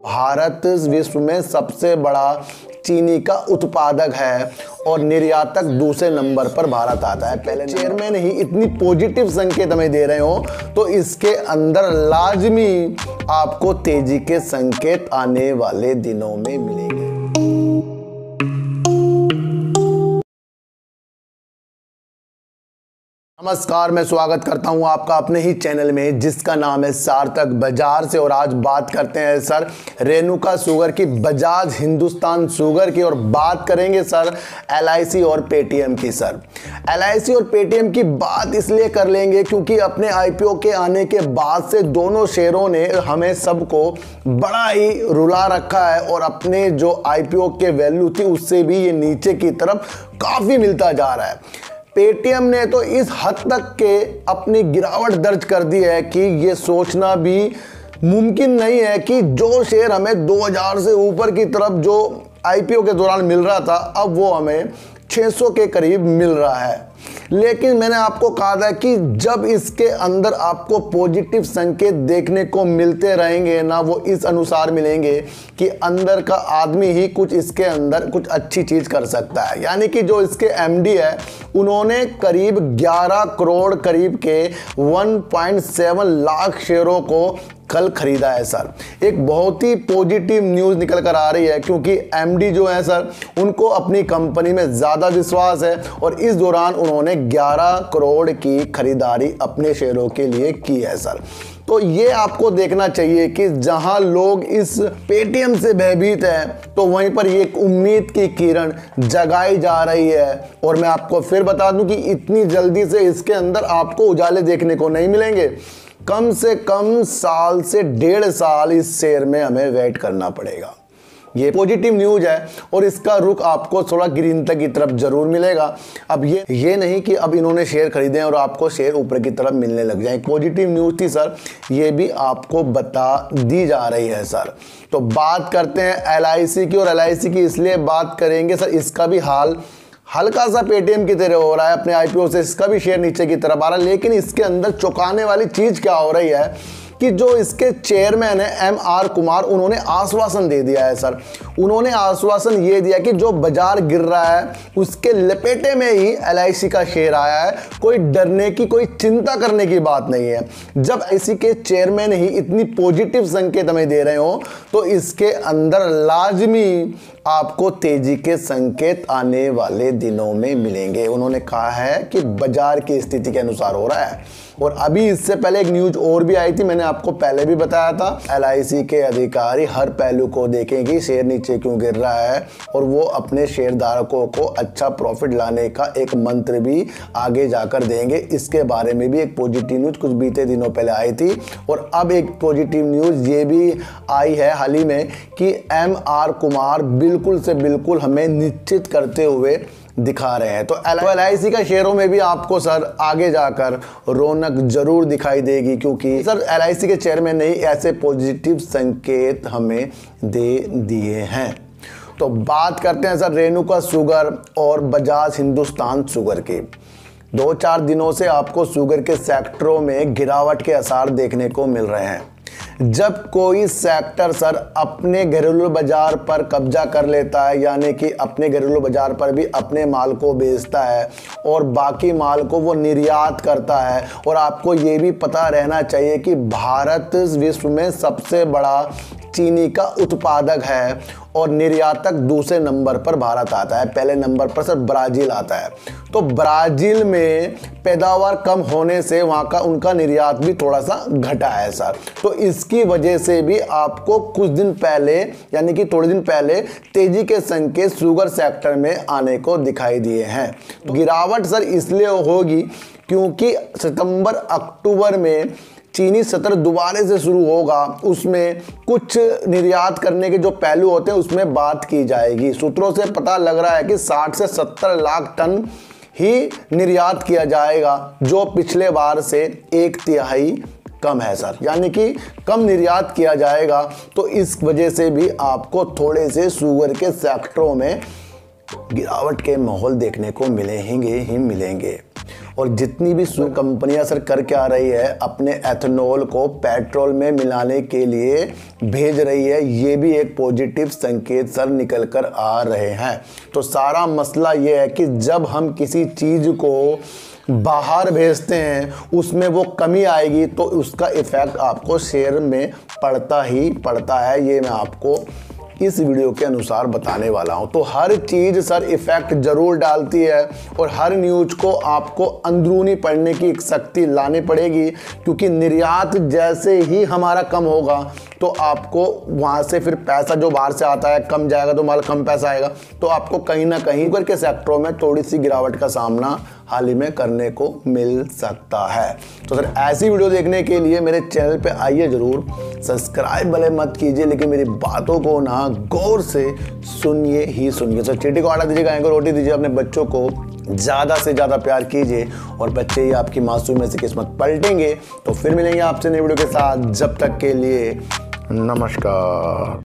भारत विश्व में सबसे बड़ा चीनी का उत्पादक है और निर्यातक दूसरे नंबर पर भारत आता है। पहले चेयरमैन ही इतनी पॉजिटिव संकेत हमें दे रहे हो तो इसके अंदर लाजमी आपको तेजी के संकेत आने वाले दिनों में मिलेंगे। नमस्कार, मैं स्वागत करता हूं आपका अपने ही चैनल में जिसका नाम है सार्थक बाजार से। और आज बात करते हैं सर रेणुका शुगर की, बजाज हिंदुस्तान शुगर की, और बात करेंगे सर LIC और पेटीएम की। सर LIC और पेटीएम की बात इसलिए कर लेंगे क्योंकि अपने IPO के आने के बाद से दोनों शेयरों ने हमें सबको बड़ा ही रुला रखा है और अपने जो IPO के वैल्यू थी उससे भी ये नीचे की तरफ काफ़ी मिलता जा रहा है। पेटीएम ने तो इस हद तक के अपनी गिरावट दर्ज कर दी है कि ये सोचना भी मुमकिन नहीं है कि जो शेयर हमें 2000 से ऊपर की तरफ जो IPO के दौरान मिल रहा था अब वो हमें 600 के करीब मिल रहा है। लेकिन मैंने आपको कहा था कि जब इसके अंदर आपको पॉजिटिव संकेत देखने को मिलते रहेंगे ना, वो इस अनुसार मिलेंगे कि अंदर का आदमी ही कुछ इसके अंदर कुछ अच्छी चीज़ कर सकता है। यानी कि जो इसके MD है उन्होंने करीब 11 करोड़ करीब के 1.7 लाख शेयरों को कल खरीदा है। सर एक बहुत ही पॉजिटिव न्यूज़ निकल कर आ रही है क्योंकि MD जो है सर उनको अपनी कंपनी में ज़्यादा विश्वास है और इस दौरान उन्होंने 11 करोड़ की खरीदारी अपने शेयरों के लिए की है। सर तो ये आपको देखना चाहिए कि जहां लोग इस पेटीएम से भयभीत हैं तो वहीं पर ये एक उम्मीद की किरण जगाई जा रही है। और मैं आपको फिर बता दूं कि इतनी जल्दी से इसके अंदर आपको उजाले देखने को नहीं मिलेंगे। कम से कम साल से 1.5 साल इस शेयर में हमें वेट करना पड़ेगा। ये पॉजिटिव न्यूज़ है और इसका रुख आपको थोड़ा गिरता की तरफ जरूर मिलेगा। अब ये नहीं कि अब इन्होंने शेयर खरीदे हैं और आपको शेयर ऊपर की तरफ मिलने लग जाए। पॉजिटिव न्यूज़ थी सर, ये भी आपको बता दी जा रही है। सर तो बात करते हैं LIC की, और LIC की इसलिए बात करेंगे सर इसका भी हाल हल्का सा पेटीएम की तरह हो रहा है। अपने IPO से इसका भी शेयर नीचे की तरफ आ रहा है। लेकिन इसके अंदर चौंकाने वाली चीज़ क्या हो रही है कि जो इसके चेयरमैन है MR कुमार, उन्होंने आश्वासन दे दिया है। सर उन्होंने आश्वासन ये दिया कि जो बाजार गिर रहा है उसके लपेटे में ही LIC का शेयर आया है, कोई डरने की कोई चिंता करने की बात नहीं है। जब IC के चेयरमैन ही इतनी पॉजिटिव संकेत हमें दे रहे हो तो इसके अंदर लाजमी आपको तेजी के संकेत आने वाले दिनों में मिलेंगे। उन्होंने कहा है कि बाजार की स्थिति के अनुसार हो रहा है। और अभी इससे पहले एक न्यूज़ और भी आई थी, मैंने आपको पहले भी बताया था। LIC के अधिकारी हर पहलू को देखेंगे, शेयर नीचे क्यों गिर रहा है, और वो अपने शेयरधारकों को अच्छा प्रॉफिट लाने का एक मंत्र भी आगे जाकर देंगे। इसके बारे में भी एक पॉजिटिव न्यूज़ कुछ बीते दिनों पहले आई थी। और अब एक पॉजिटिव न्यूज़ ये भी आई है हाल ही में कि MR कुमार बिल्कुल से बिल्कुल हमें निश्चित करते हुए दिखा रहे हैं। तो LIC का शेयरों में भी आपको सर आगे जाकर रौनक जरूर दिखाई देगी क्योंकि सर LIC के चेयरमैन ने ऐसे पॉजिटिव संकेत हमें दे दिए हैं। तो बात करते हैं सर रेणुका शुगर और बजाज हिंदुस्तान शुगर की। 2-4 दिनों से आपको शुगर के सेक्टरों में गिरावट के आसार देखने को मिल रहे हैं। जब कोई सेक्टर सर अपने घरेलू बाजार पर कब्जा कर लेता है, यानी कि अपने घरेलू बाजार पर भी अपने माल को बेचता है और बाकी माल को वो निर्यात करता है, और आपको ये भी पता रहना चाहिए कि भारत विश्व में सबसे बड़ा चीनी का उत्पादक है और निर्यातक दूसरे नंबर पर भारत आता है। पहले नंबर पर सर ब्राज़ील आता है। तो ब्राज़ील में पैदावार कम होने से वहाँ का उनका निर्यात भी थोड़ा सा घटा है सर। तो इसकी वजह से भी आपको कुछ दिन पहले यानी कि थोड़े दिन पहले तेजी के संकेत शुगर सेक्टर में आने को दिखाई दिए हैं। तो गिरावट सर इसलिए होगी क्योंकि सितंबर अक्टूबर में चीनी सत्र दोबारा से शुरू होगा, उसमें कुछ निर्यात करने के जो पहलू होते हैं उसमें बात की जाएगी। सूत्रों से पता लग रहा है कि 60 से 70 लाख टन ही निर्यात किया जाएगा, जो पिछले बार से 1/3 कम है सर, यानी कि कम निर्यात किया जाएगा। तो इस वजह से भी आपको थोड़े से शुगर के सेक्टरों में गिरावट के माहौल देखने को मिलेंगे ही मिलेंगे। और जितनी भी कंपनियां सर कर क्या आ रही है, अपने एथेनॉल को पेट्रोल में मिलाने के लिए भेज रही है। ये भी एक पॉजिटिव संकेत सर निकल कर आ रहे हैं। तो सारा मसला ये है कि जब हम किसी चीज़ को बाहर भेजते हैं उसमें वो कमी आएगी तो उसका इफेक्ट आपको शेयर में पड़ता ही पड़ता है। ये मैं आपको इस वीडियो के अनुसार बताने वाला हूं। तो हर चीज़ सर इफेक्ट जरूर डालती है और हर न्यूज़ को आपको अंदरूनी पढ़ने की एक शक्ति लानी पड़ेगी, क्योंकि निर्यात जैसे ही हमारा कम होगा तो आपको वहाँ से फिर पैसा जो बाहर से आता है कम जाएगा, तो माल कम पैसा आएगा, तो आपको कहीं ना कहीं के सेक्टरों में थोड़ी सी गिरावट का सामना हाल ही में करने को मिल सकता है। तो सर ऐसी वीडियो देखने के लिए मेरे चैनल पे आइए जरूर, सब्सक्राइब भले मत कीजिए लेकिन मेरी बातों को ना गौर से सुनिए ही सुनिए। सर चीटी को आटा दीजिए, गाय को रोटी दीजिए, अपने बच्चों को ज़्यादा से ज़्यादा प्यार कीजिए और बच्चे ही आपकी मासूमियत से किस्मत पलटेंगे। तो फिर मिलेंगे आपसे नई वीडियो के साथ, जब तक के लिए नमस्कार।